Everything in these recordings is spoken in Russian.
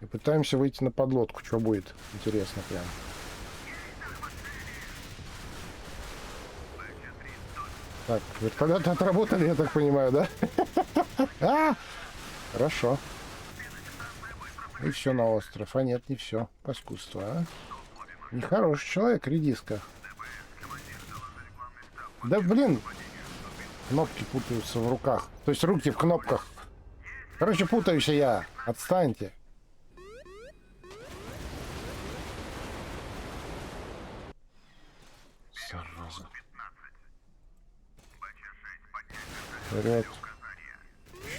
И пытаемся выйти на подлодку. Что будет? Интересно прям. Так, вертолеты отработали, я так понимаю, да? А! Хорошо. И все на остров. А нет, не все. Паскудство, а? Нехороший человек, редиска. Да блин, кнопки путаются в руках. То есть руки в кнопках. Короче, путаюсь я. Отстаньте. Зараза. Вперед.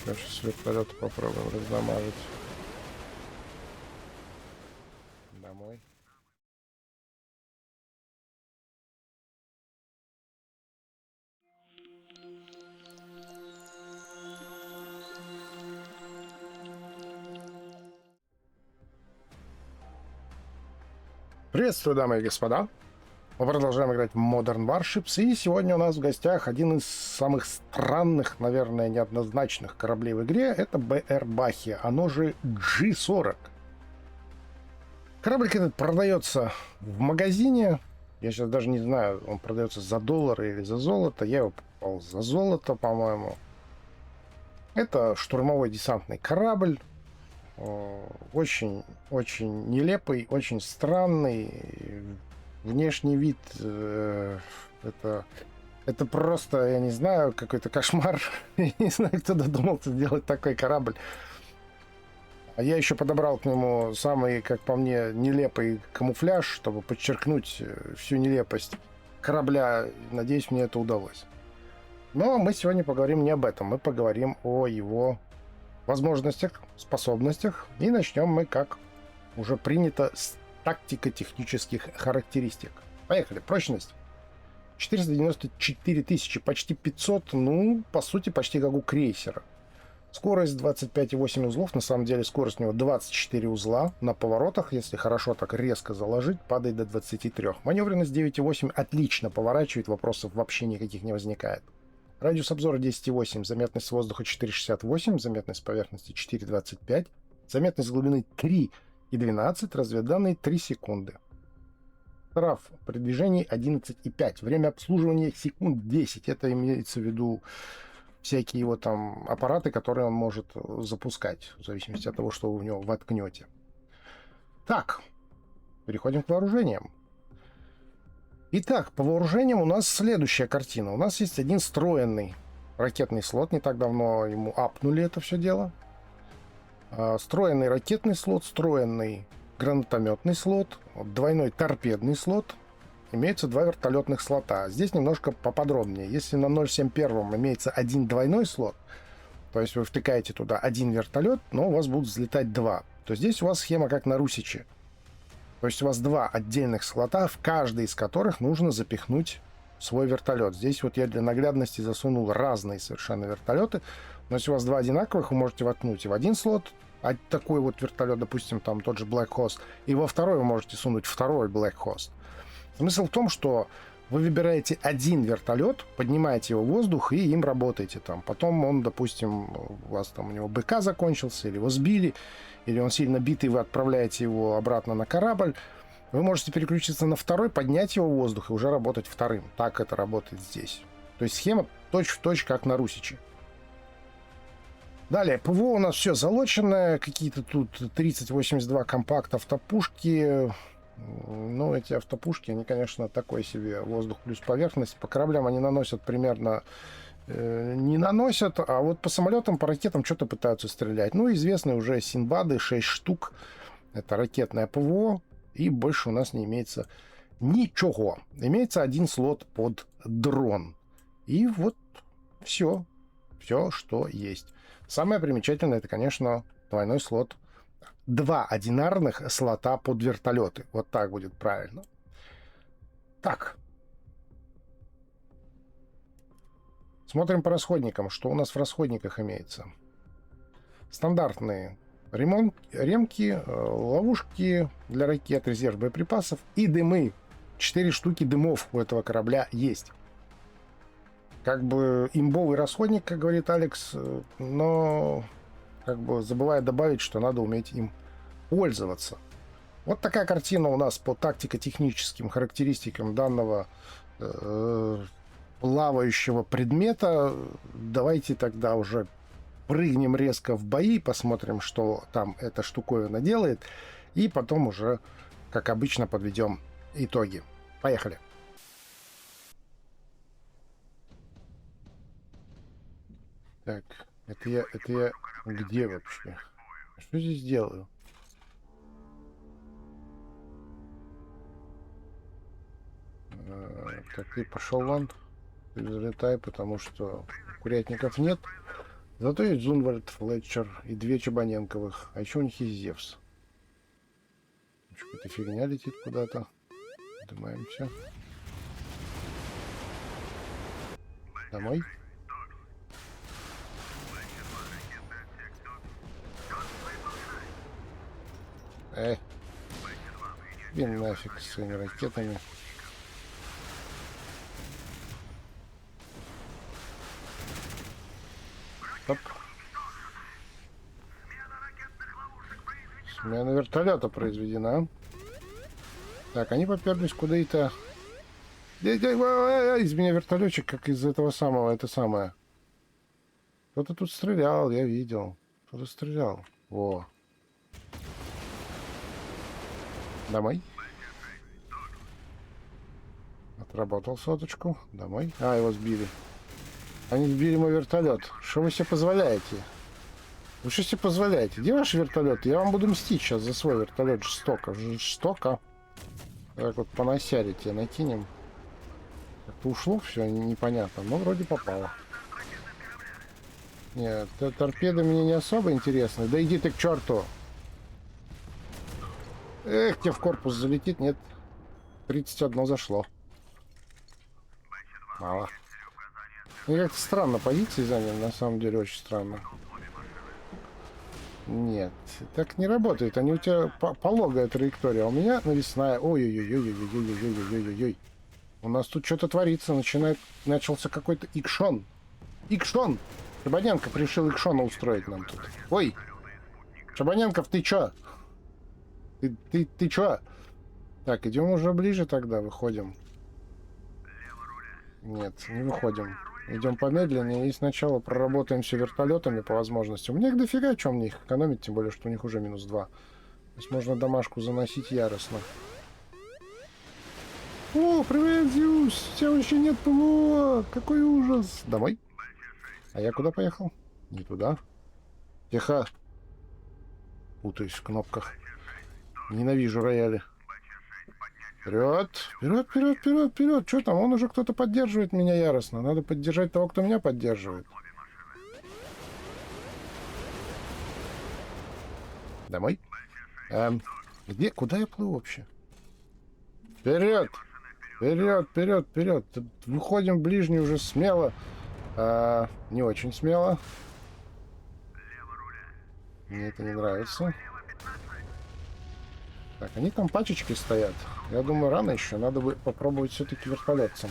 Сейчас с вертолета попробуем раздамажить. Домой. Приветствую, дамы и господа. Мы продолжаем играть в Modern Warships, и сегодня у нас в гостях один из самых странных, наверное, неоднозначных кораблей в игре. Это БР Бахи, оно же G40. Кораблик этот продается в магазине. Я сейчас даже не знаю, он продается за доллары или за золото. Я его покупал за золото, по-моему. Это штурмовой десантный корабль. Очень нелепый, очень странный. Внешний вид это просто, я не знаю, какой-то кошмар. Я не знаю, кто додумался сделать такой корабль. А я еще подобрал к нему самый, как по мне, нелепый камуфляж, чтобы подчеркнуть всю нелепость корабля. Надеюсь, мне это удалось. Но мы сегодня поговорим не об этом. Мы поговорим о его возможностях, способностях. И начнем мы, как уже принято, с тактико-технических характеристик. Поехали. Прочность 494 тысячи, почти 500, ну, по сути, почти как у крейсера. Скорость 25,8 узлов, на самом деле скорость у него 24 узла. На поворотах, если хорошо так резко заложить, падает до 23. Маневренность 9,8 отлично поворачивает, вопросов вообще никаких не возникает. Радиус обзора 10,8, заметность с воздуха 4,68, заметность поверхности 4,25, заметность глубины 3,12, разведданные 3 секунды. Штраф при движении 11,5, время обслуживания секунд 10, это имеется в виду всякие его там аппараты, которые он может запускать, в зависимости от того, что вы в него воткнете. Так, переходим к вооружениям. Итак, по вооружениям у нас следующая картина. У нас есть один встроенный ракетный слот. Не так давно ему апнули это все дело. Встроенный ракетный слот, встроенный гранатометный слот, двойной торпедный слот. Имеются два вертолетных слота. Здесь немножко поподробнее. Если на 071 имеется один двойной слот, то есть вы втыкаете туда один вертолет, но у вас будут взлетать два, то здесь у вас схема как на Русиче. То есть у вас два отдельных слота, в каждый из которых нужно запихнуть свой вертолет. Здесь вот я для наглядности засунул разные совершенно вертолеты. Но если у вас два одинаковых, вы можете воткнуть и в один слот, а такой вот вертолет, допустим, там тот же Black Host, и во второй вы можете сунуть второй Black Host. Смысл в том, что вы выбираете один вертолет, поднимаете его в воздух и им работаете там. Потом он, допустим, у вас там у него БК закончился, или его сбили, или он сильно битый, вы отправляете его обратно на корабль. Вы можете переключиться на второй, поднять его в воздух и уже работать вторым. Так это работает здесь. То есть схема точь-в-точь, как на Русиче. Далее, ПВО у нас все залоченное. Какие-то тут 3082 компакт автопушки. Ну, эти автопушки, они, конечно, такой себе воздух плюс поверхность. По кораблям они наносят примерно... не наносят, а вот по самолетам, по ракетам что-то пытаются стрелять. Ну, известны уже Синбады, 6 штук. Это ракетное ПВО. И больше у нас не имеется ничего. Имеется один слот под дрон. И вот все. Все, что есть. Самое примечательное, это, конечно, двойной слот. Два одинарных слота под вертолеты. Вот так будет правильно. Так. Смотрим по расходникам. Что у нас в расходниках имеется? Стандартные ремки, ловушки для ракет, резерв боеприпасов и дымы. 4 штуки дымов у этого корабля есть. Как бы имбовый расходник, как говорит Алекс, но как бы забывая добавить, что надо уметь им пользоваться. Вот такая картина у нас по тактико-техническим характеристикам данного плавающего предмета. Давайте тогда уже прыгнем резко в бои, посмотрим, что там эта штуковина делает, и потом уже, как обычно, подведем итоги. Поехали. Так, это я где вообще? Что здесь делаю? Так, ты пошел вон, ты залетай, потому что курятников нет. Зато есть Зунвальд, Флетчер и 2 Чебаненковых. А еще у них есть Зевс. Какая-то фигня летит куда-то. Поднимаемся. Домой. Блин, нафиг с своими ракетами. Оп. Смена вертолета произведена. Так, они поперлись куда-то. Из меня вертолетчик, как из этого самого, это самое. Кто-то тут стрелял, я видел. Кто-то стрелял. Во. Домой. Отработал соточку. Домой. А, его сбили. Они сбили мой вертолет. Что вы себе позволяете? Вы что себе позволяете? Где ваш вертолет? Я вам буду мстить сейчас за свой вертолет. Жестоко. Жестоко. Так вот понасярите, накинем. Как-то ушло все непонятно. Но вроде попало. Нет, торпеды мне не особо интересны. Да иди ты к черту. Эх, тебе в корпус залетит. Нет. 31 зашло. Мало. Ну, как-то странно позиции заняли, на самом деле очень странно. Нет, так не работает. Они у тебя пологая траектория, а у меня навесная. Ой-ой-ой-ой-ой-ой-ой-ой-ой-ой-ой. У нас тут что-то творится, начался какой-то икшон. Икшон! Чабаненков решил икшона устроить нам тут. Ой! Чабаненков, ты чё? Ты чё? Так, идем уже ближе тогда, выходим. Нет, не выходим. Идем помедленнее и сначала проработаем все вертолетами по возможности. У меня их дофига, чем мне их экономить, тем более, что у них уже -2. То есть можно домашку заносить яростно. О, привет, Зюс! У тебя вообще нет ПВО! Какой ужас! Домой? А я куда поехал? Не туда. Тихо. Путаюсь в кнопках. Ненавижу рояли. Вперед! Вперед, вперед, вперед, вперед! Что там? Он уже кто-то поддерживает меня яростно. Надо поддержать того, кто меня поддерживает. Домой? Где? Куда я плыву вообще? Вперед! Вперед, вперед, вперед! Выходим в ближний уже смело. Не очень смело. Мне это не нравится. Так, они там пачечки стоят. Я думаю, рано еще. Надо бы попробовать все-таки вертолетом.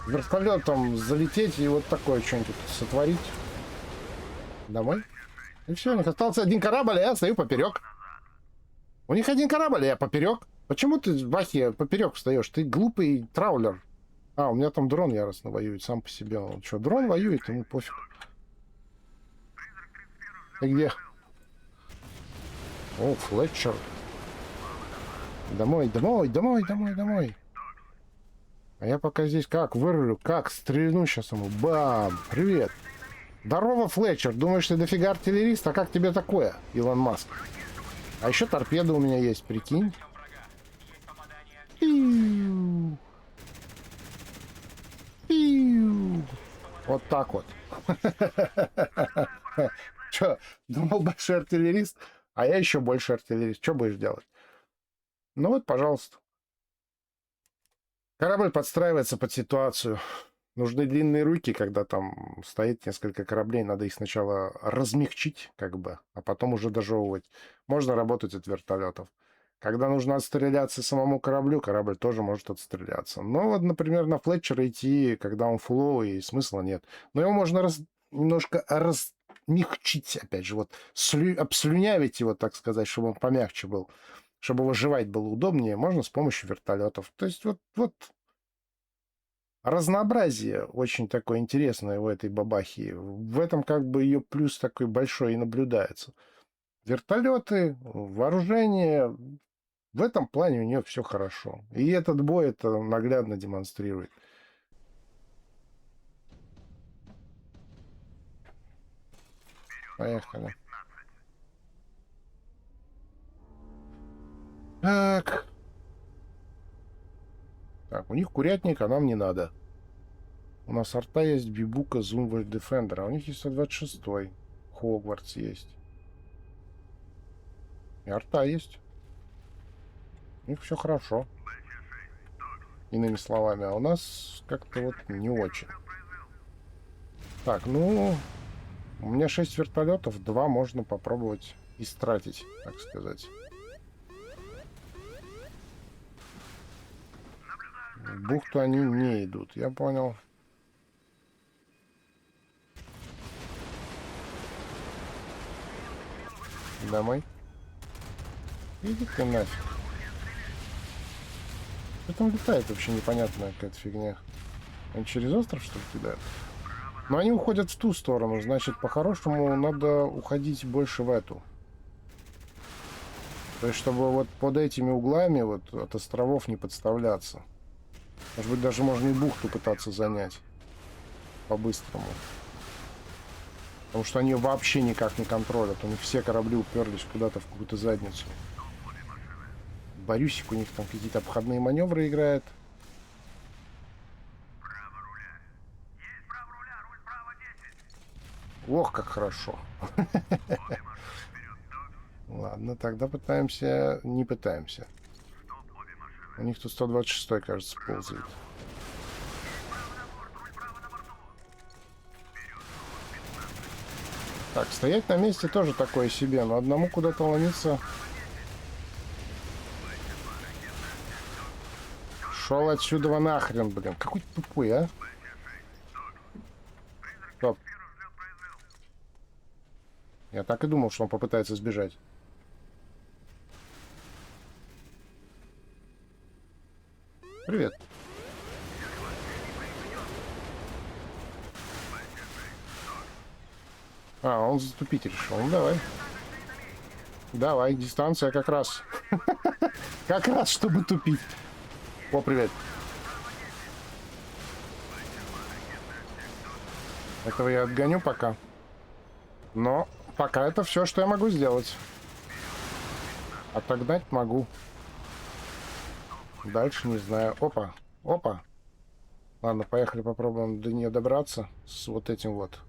Вертолетом залететь и вот такое что-нибудь сотворить. Домой. И все, у них остался один корабль, а я стою поперек. У них один корабль, а я поперек. Почему ты, Вахи, поперек встаешь? Ты глупый траулер. А, у меня там дрон яростно воюет сам по себе. Он что, дрон воюет, ему пофиг. Ты где? О, Флетчер. Домой, домой, домой, домой, домой. А я пока здесь как вырулю, как стрельну сейчас ему. Бам! Привет! Здорово, Флетчер. Думаешь, ты дофига артиллерист? А как тебе такое, Илон Маск? А еще торпеды у меня есть, прикинь. Пиу. Пиу. Вот так вот. Че, думал, большой артиллерист? А я еще больше артиллерист. Что будешь делать? Ну вот, пожалуйста. Корабль подстраивается под ситуацию. Нужны длинные руки, когда там стоит несколько кораблей. Надо их сначала размягчить, как бы, а потом уже дожевывать. Можно работать от вертолетов. Когда нужно отстреляться самому кораблю, корабль тоже может отстреляться. Но вот, например, на Флетчера идти, когда он фуловый, смысла нет. Но его можно немножко смягчить, опять же, вот обслюнявить его, так сказать, чтобы он помягче был, чтобы его жевать было удобнее, можно с помощью вертолетов. То есть вот разнообразие очень такое интересное у этой бабахи. В этом как бы ее плюс такой большой и наблюдается. Вертолеты, вооружение, в этом плане у нее все хорошо. И этот бой это наглядно демонстрирует. Поехали. Так. Так, у них курятник, а нам не надо. У нас арта есть, Бибука, Зумвальд, Дефендер, а у них есть 126-й. Хогвартс есть. И арта есть. У них все хорошо. Иными словами, а у нас как-то вот не очень. Так, ну, у меня 6 вертолетов, 2 можно попробовать истратить, так сказать. В бухту они не идут, я понял. Домой. Иди ты нафиг. Что там летает вообще непонятная какая-то фигня. Они через остров, что ли, кидают? Но они уходят в ту сторону, значит, по-хорошему надо уходить больше в эту. То есть, чтобы вот под этими углами вот от островов не подставляться. Может быть, даже можно и бухту пытаться занять. По-быстрому. Потому что они вообще никак не контролят. У них все корабли уперлись куда-то в какую-то задницу. Борюсик у них там какие-то обходные маневры играет. Ох, как хорошо. Ладно, тогда пытаемся... Не пытаемся. У них тут 126-й, кажется, ползает. Так, стоять на месте тоже такое себе, но одному куда-то ломиться... Шел отсюда нахрен, блин. Какой тупой, а? Стоп. Я так и думал, что он попытается сбежать. Привет. А, он заступить решил. Ну, давай. Давай, дистанция как раз. Как раз, чтобы тупить. О, привет. Этого я отгоню пока. Но пока это все, что я могу сделать. Отогнать могу. Дальше не знаю. Опа. Опа. Ладно, поехали попробуем до нее добраться с вот этим вот.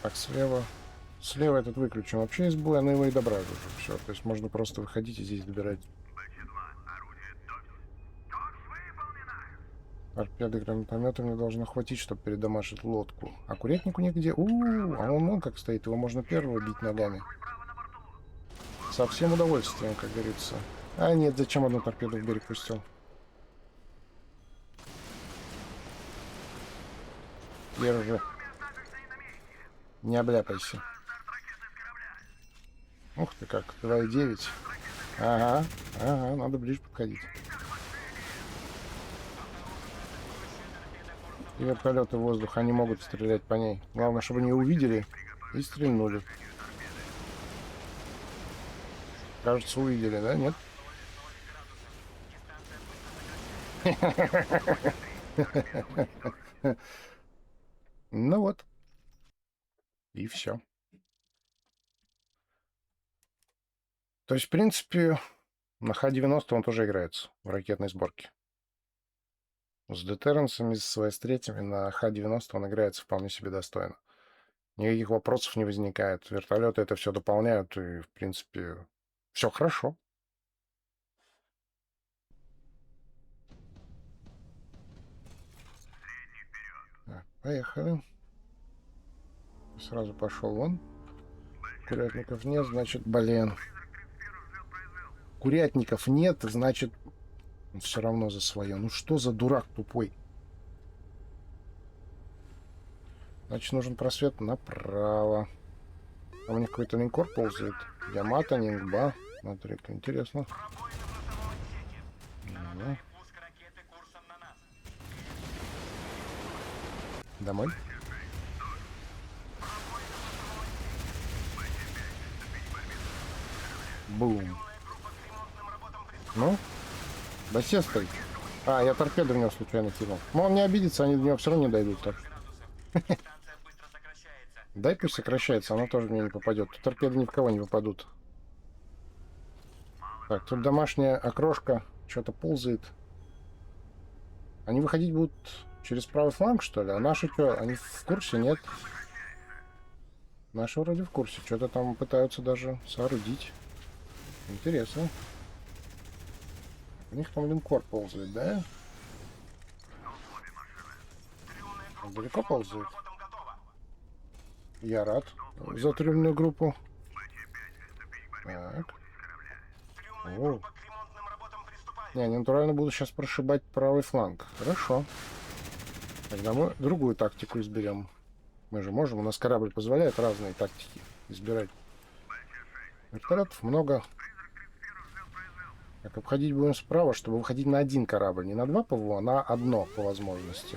Так, слева. Слева этот выключим вообще из боя, но его и добрали уже. Все, то есть можно просто выходить и здесь добирать. Торпеды гранатомета мне должно хватить, чтобы передамажить лодку. А курятнику нигде. А он как стоит, его можно первого бить ногами. Со всем удовольствием, как говорится. А нет, зачем одну торпеду в берег пустил? Держи. Не обляпайся. Ух ты как, 2,9. Ага, ага, надо ближе подходить. И вертолеты в воздух, они могут стрелять по ней. Главное, чтобы не увидели и стрельнули. Кажется, увидели, да? Нет? Ну вот. И все. То есть, в принципе, на Х-90 он тоже играется в ракетной сборке. С детерренсами, с ВС-3 на Х-90 он играется вполне себе достойно. Никаких вопросов не возникает. Вертолеты это все дополняют, и, в принципе, все хорошо. Поехали. Сразу пошел вон. Курятников нет, значит, блин. Курятников нет, значит, все равно за свое. Ну что за дурак тупой? Значит, нужен просвет направо. А у них какой-то линкор ползает. Ямато, Нингба. Смотри-ка, интересно. Да. Домой. Бум. Ну? Да сестрой. А, я торпеду в него случайно кинул. Но он не обидится, они до него все равно не дойдут. Так. Дай пусть сокращается, она тоже мне не попадет. Тут торпеды ни в кого не попадут. Так, тут домашняя окрошка что-то ползает. Они выходить будут через правый фланг, что ли? А наши что? Они в курсе? Нет. Наши вроде в курсе. Что-то там пытаются даже соорудить. Интересно. У них там линкор ползает, да? Он далеко ползает? Я рад за трюмную группу. Так. О. Не, натурально буду сейчас прошибать правый фланг. Хорошо. Тогда мы другую тактику изберем. Мы же можем, у нас корабль позволяет разные тактики избирать. Вертолетов много. Так, обходить будем справа, чтобы выходить на один корабль. Не на 2 ПВО, а на одно по возможности.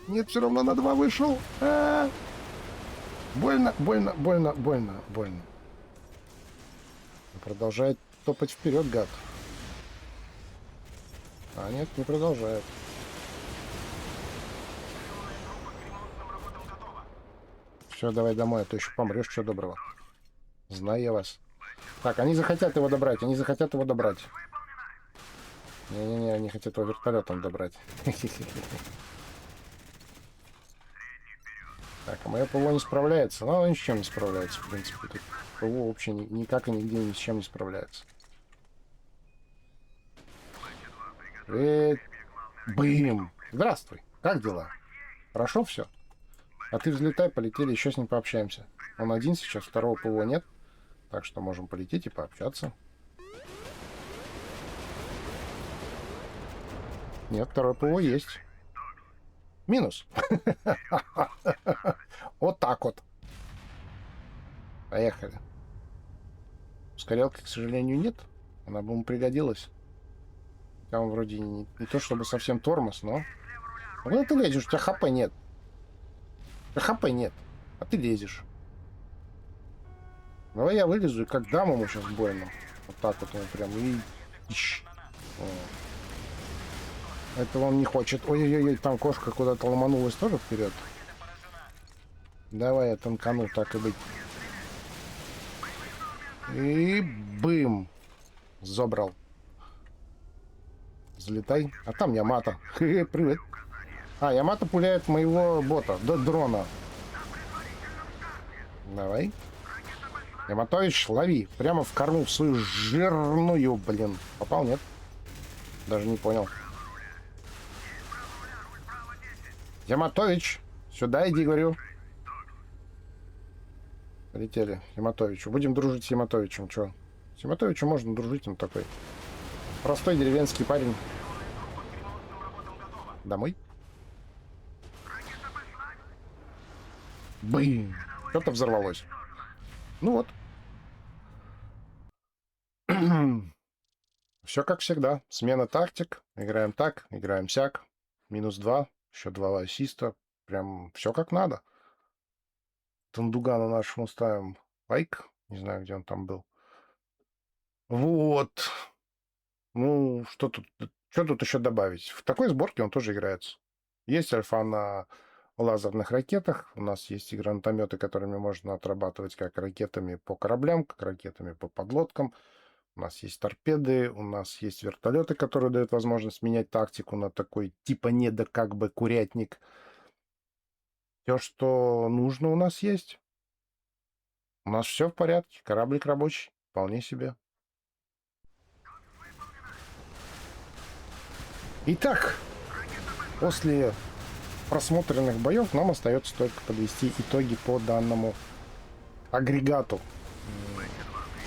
Нет, все равно на 2 вышел. А-а-а! Больно, больно, больно, больно, больно. Продолжает топать вперед, гад. А нет, не продолжает. Все, давай домой, а то еще помрешь, что доброго. Знаю я вас. Так, они захотят его добрать, они захотят его добрать. Не-не-не, они хотят его вертолетом добрать. Так, а мое ПВО не справляется. Ну, оно ни с чем не справляется, в принципе. Тут ПВО вообще никак и нигде ни с чем не справляется. Бым! Здравствуй, как дела? Хорошо все? А ты взлетай, полетели, еще с ним пообщаемся. Он один сейчас, второго ПВО нет. Так что можем полететь и пообщаться. Нет, второй ПВО есть. Минус. Вот так вот. Поехали. Ускорялки, к сожалению, нет. Она бы ему пригодилась. Там вроде не то чтобы совсем тормоз, но... Куда ты лезешь? У тебя ХП нет. У тебя ХП нет. А ты лезешь. Давай я вылезу и как дам ему сейчас больно. Вот так вот ему прям и... Этого он не хочет. Ой-ой-ой, там кошка куда-то ломанулась тоже вперед. Давай я танкану, так и быть. И бым. Забрал. Взлетай. А там Ямато. Привет. А, Ямато пуляет моего бота. Дрона. Давай. Яматович, лови. Прямо в корму в свою жирную, блин. Попал, нет? Даже не понял. Яматович, сюда иди, говорю. Полетели. Яматовичу. Будем дружить с Яматовичем. Чё? С Яматовичем можно дружить, он такой. Простой деревенский парень. Домой. Бым. Что-то взорвалось. Ну вот. Все как всегда. Смена тактик. Играем так, играем сяк. -2. Еще 2 ассиста. Прям все как надо. Тандугану нашему ставим лайк. Не знаю, где он там был. Вот. Ну, что тут еще добавить? В такой сборке он тоже играется. Есть альфа на лазерных ракетах. У нас есть и гранатометы, которыми можно отрабатывать как ракетами по кораблям, как ракетами по подлодкам. У нас есть торпеды, у нас есть вертолеты, которые дают возможность менять тактику на такой типа недо как бы курятник. Все, что нужно, у нас есть. У нас все в порядке. Кораблик рабочий. Вполне себе. Итак, после просмотренных боев нам остается только подвести итоги по данному агрегату.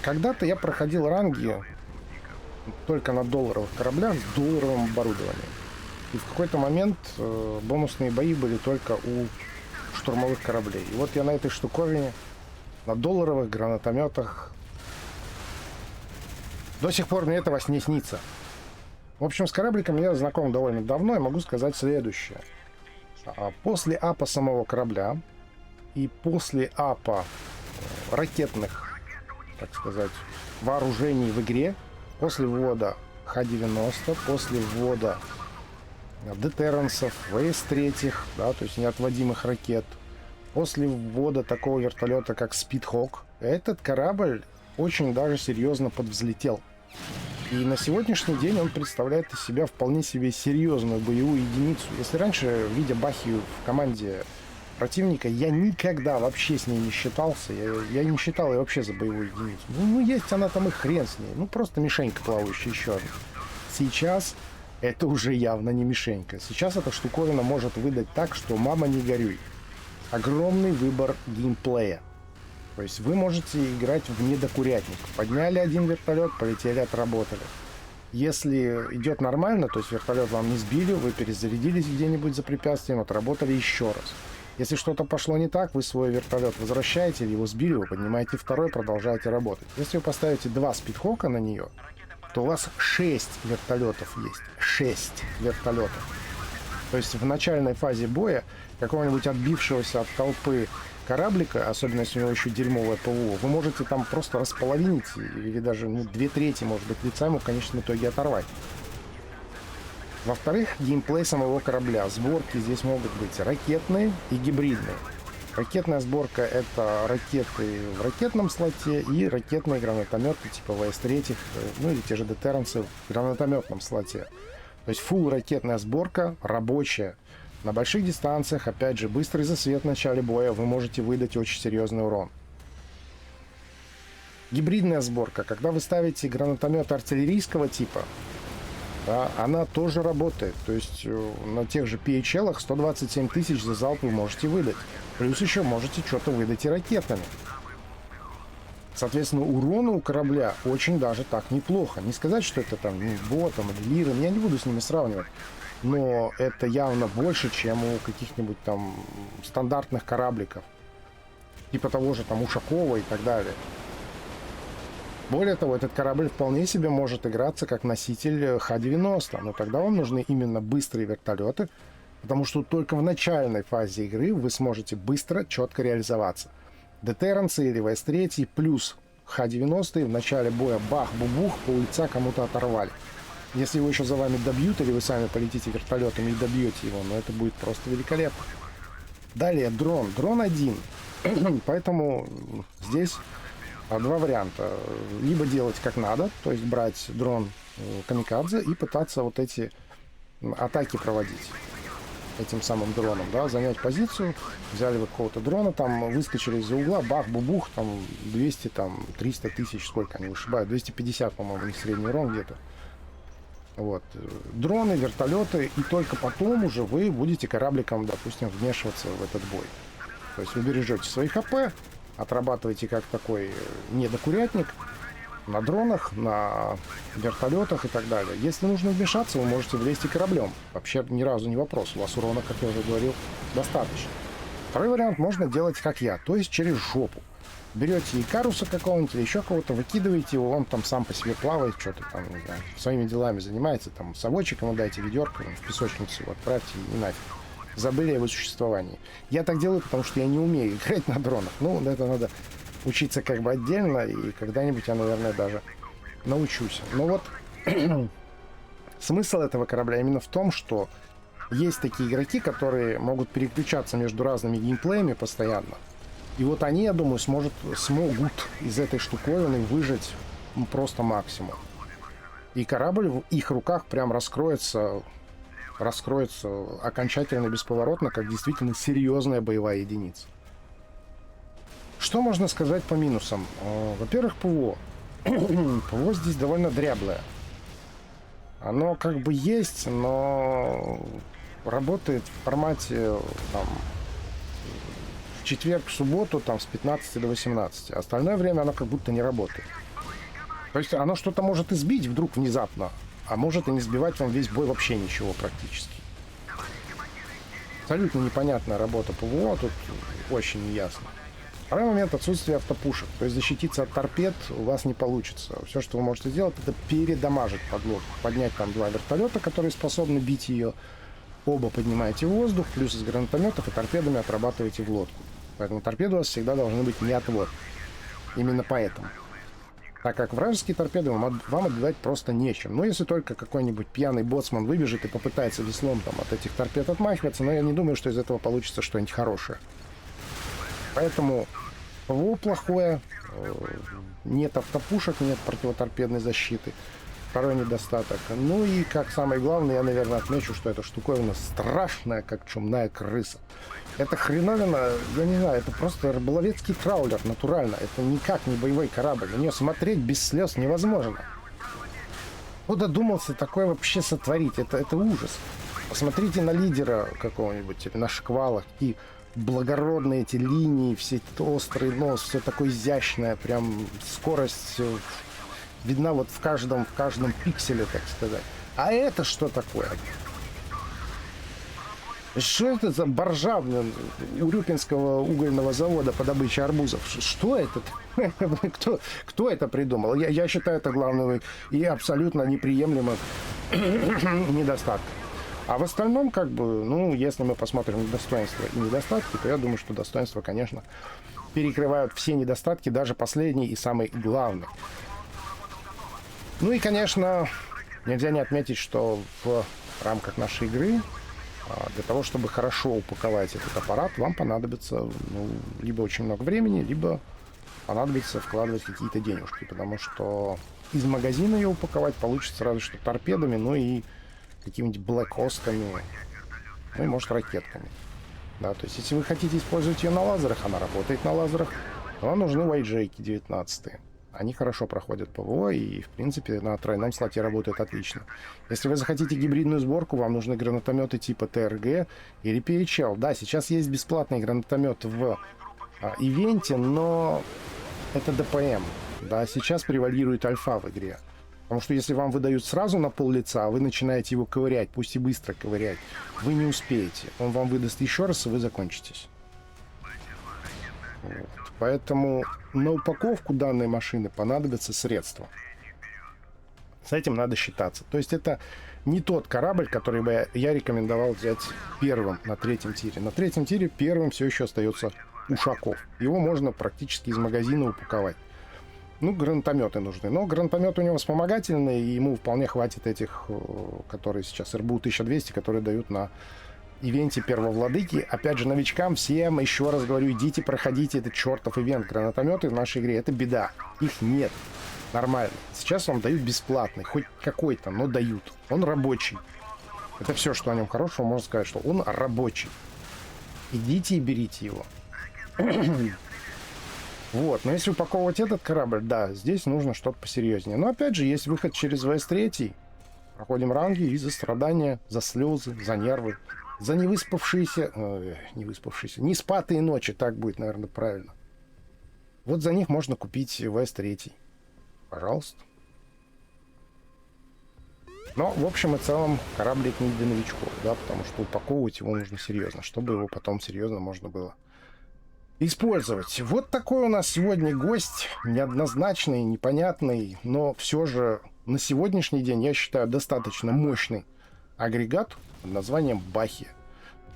Когда-то я проходил ранги только на долларовых кораблях с долларовым оборудованием. И в какой-то момент бонусные бои были только у штурмовых кораблей. И вот я на этой штуковине, на долларовых гранатометах, до сих пор мне это во сне снится. В общем, с корабликом я знаком довольно давно, и могу сказать следующее. После апа самого корабля и после апа ракетных, так сказать, вооружений в игре, после ввода Х-90, после ввода детерренсов, ВС-3, да, то есть неотводимых ракет, после ввода такого вертолета, как Speedhawk, этот корабль очень даже серьезно подвзлетел. И на сегодняшний день он представляет из себя вполне себе серьезную боевую единицу. Если раньше, видя Бахию в команде противника, я никогда вообще с ней не считался, я не считал ее вообще за боевую единицу. Ну, есть она там и хрен с ней, ну, просто мишенька плавающая еще одна. Сейчас это уже явно не мишенька. Сейчас эта штуковина может выдать так, что мама не горюй. Огромный выбор геймплея. То есть вы можете играть в недокурятник. Подняли один вертолет, полетели, отработали. Если идет нормально, то есть вертолет вам не сбили, вы перезарядились где-нибудь за препятствием, отработали еще раз. Если что-то пошло не так, вы свой вертолет возвращаете, его сбили, вы поднимаете второй, продолжаете работать. Если вы поставите 2 спидхока на нее, то у вас 6 вертолетов есть. 6 вертолетов. То есть в начальной фазе боя какого-нибудь отбившегося от толпы кораблика, особенно если у него еще дерьмовое ПВО, вы можете там просто располовинить или даже 2/3, может быть, лица ему в конечном итоге оторвать. Во-вторых, геймплей самого корабля. Сборки здесь могут быть ракетные и гибридные. Ракетная сборка — это ракеты в ракетном слоте и ракетные гранатометы типа ВС-3, ну или те же детерренсы в гранатометном слоте. То есть фулл ракетная сборка, рабочая. На больших дистанциях, опять же, быстрый засвет в начале боя, вы можете выдать очень серьезный урон. Гибридная сборка, когда вы ставите гранатомет артиллерийского типа, да, она тоже работает. То есть на тех же PHL 127 тысяч за залп вы можете выдать. Плюс еще можете что-то выдать и ракетами. Соответственно, урона у корабля очень даже так неплохо. Не сказать, что это там ботом или лиром, я не буду с ними сравнивать. Но это явно больше, чем у каких-нибудь там стандартных корабликов. Типа того же там Ушакова и так далее. Более того, этот корабль вполне себе может играться как носитель Х-90. Но тогда вам нужны именно быстрые вертолеты, потому что только в начальной фазе игры вы сможете быстро, четко реализоваться. Детерренсы или ВС-3 плюс Х-90 в начале боя бах-бубух, пол лица кому-то оторвали. Если его еще за вами добьют, или вы сами полетите вертолетом и добьете его, это будет просто великолепно. Далее дрон. Дрон один. Поэтому здесь два варианта. Либо делать как надо, то есть брать дрон камикадзе и пытаться вот эти атаки проводить этим самым дроном, да, занять позицию, взяли вы какого-то дрона, там выскочили из-за угла, бах, бубух, там 200, там 300 тысяч, сколько они вышибают, 250, по-моему, у них средний урон где-то. Вот. Дроны, вертолеты, и только потом уже вы будете корабликом, допустим, вмешиваться в этот бой. То есть вы бережете свои ХП, отрабатываете как такой недокурятник на дронах, на вертолетах и так далее. Если нужно вмешаться, вы можете влезть и кораблем. Вообще ни разу не вопрос. У вас урона, как я уже говорил, достаточно. Второй вариант можно делать как я, то есть через жопу. Берете Икаруса какого-нибудь или еще кого-то, выкидываете его, он там сам по себе плавает, что-то там, не знаю, своими делами занимается, там, совочек ему дайте, ведерко, в песочницу его отправьте и нафиг. Забыли о его существовании. Я так делаю, потому что я не умею играть на дронах. Ну, это надо учиться как бы отдельно, и когда-нибудь я, наверное, даже научусь. Но вот смысл этого корабля именно в том, что есть такие игроки, которые могут переключаться между разными геймплеями постоянно. И вот они, я думаю, смогут из этой штуковины выжать просто максимум. И корабль в их руках прям раскроется окончательно, бесповоротно, как действительно серьезная боевая единица. Что можно сказать по минусам? Во-первых, ПВО. ПВО здесь довольно дряблое. Оно как бы есть, но работает в формате там, в четверг, в субботу там, с 15 до 18. Остальное время оно как будто не работает. То есть оно что-то может избить вдруг внезапно, а может и не сбивать вам весь бой вообще ничего практически. Абсолютно непонятная работа ПВО, тут очень неясно. Второй момент — отсутствие автопушек. То есть защититься от торпед у вас не получится. Все, что вы можете сделать, это передамажить подлодку. Поднять там 2 вертолета, которые способны бить ее. Оба поднимаете в воздух, плюс из гранатометов и торпедами отрабатываете в лодку. Поэтому торпеды у вас всегда должны быть не отвод. Именно поэтому. Так как вражеские торпеды вам отбивать просто нечем. Ну, если только какой-нибудь пьяный боцман выбежит и попытается веслом там от этих торпед отмахиваться, но я не думаю, что из этого получится что-нибудь хорошее. Поэтому ПВО плохое, нет автопушек, нет противоторпедной защиты. Второй недостаток. Ну и, как самое главное, я, наверное, отмечу, что эта штуковина страшная, как чумная крыса. Это хреновина, я не знаю, это просто рыболовецкий траулер, натурально. Это никак не боевой корабль. На нее смотреть без слез невозможно. Кто додумался такое вообще сотворить? Это ужас. Посмотрите на лидера какого-нибудь, или на шквала, какие благородные эти линии, все острый нос, все такое изящное, прям скорость видна вот в каждом пикселе, так сказать. А это что такое? Что это за боржа Урюпинского угольного завода по добыче арбузов? Что это? Кто это придумал? Я считаю, это главным и абсолютно неприемлемым недостатком. А в остальном, как бы, ну, если мы посмотрим на достоинства и недостатки, то я думаю, что достоинства, конечно, перекрывают все недостатки, даже последний и самый главный. Ну и, конечно, нельзя не отметить, что в рамках нашей игры для того, чтобы хорошо упаковать этот аппарат, вам понадобится либо очень много времени, либо понадобится вкладывать какие-то денежки, потому что из магазина ее упаковать получится разве что торпедами, ну и какими-нибудь блэк-хостами, ну и, может, ракетками. Да, то есть, если вы хотите использовать ее на лазерах, она работает на лазерах, то вам нужны YJ-ки 19. Они хорошо проходят ПВО и, в принципе, на тройном слоте работают отлично. Если вы захотите гибридную сборку, вам нужны гранатометы типа ТРГ или PHL. Да, сейчас есть бесплатный гранатомет в ивенте, но это ДПМ. Да, сейчас превалирует альфа в игре. Потому что если вам выдают сразу на пол лица, а вы начинаете его ковырять, пусть и быстро ковырять, вы не успеете. Он вам выдаст еще раз, и вы закончитесь. Вот. Поэтому на упаковку данной машины понадобятся средства. С этим надо считаться. То есть это не тот корабль, который бы я рекомендовал взять первым на третьем тире. На третьем тире первым все еще остается Ушаков. Его можно практически из магазина упаковать. Ну, гранатометы нужны. Но гранатомет у него вспомогательный, и ему вполне хватит этих, которые сейчас РБУ 1200, которые дают на ивенте Первого Владыки. Опять же, новичкам всем, еще раз говорю, идите, проходите этот чертов ивент. Гранатометы в нашей игре — это беда. Их нет. Нормально. Сейчас вам дают бесплатный, хоть какой-то, но дают. Он рабочий. Это все, что о нем хорошего можно сказать, что он рабочий. Идите и берите его. Вот, но если упаковывать этот корабль, да, здесь нужно что-то посерьезнее. Но опять же, есть выход через ВС-3. Проходим ранги и за страдания, за слезы, за нервы, за не спатые ночи, так будет, наверное, правильно. Вот за них можно купить ВС-3. Пожалуйста. Но, в общем и целом, кораблик не для новичков, да, потому что упаковывать его нужно серьезно, чтобы его потом серьезно можно было использовать. Вот такой у нас сегодня гость, неоднозначный, непонятный, но все же на сегодняшний день, я считаю, достаточно мощный агрегат под названием Бахия.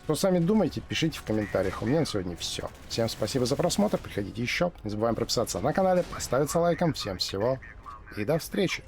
Что сами думаете, пишите в комментариях. У меня на сегодня все. Всем спасибо за просмотр, приходите еще. Не забываем подписаться на канале, поставиться лайком. Всем всего и до встречи.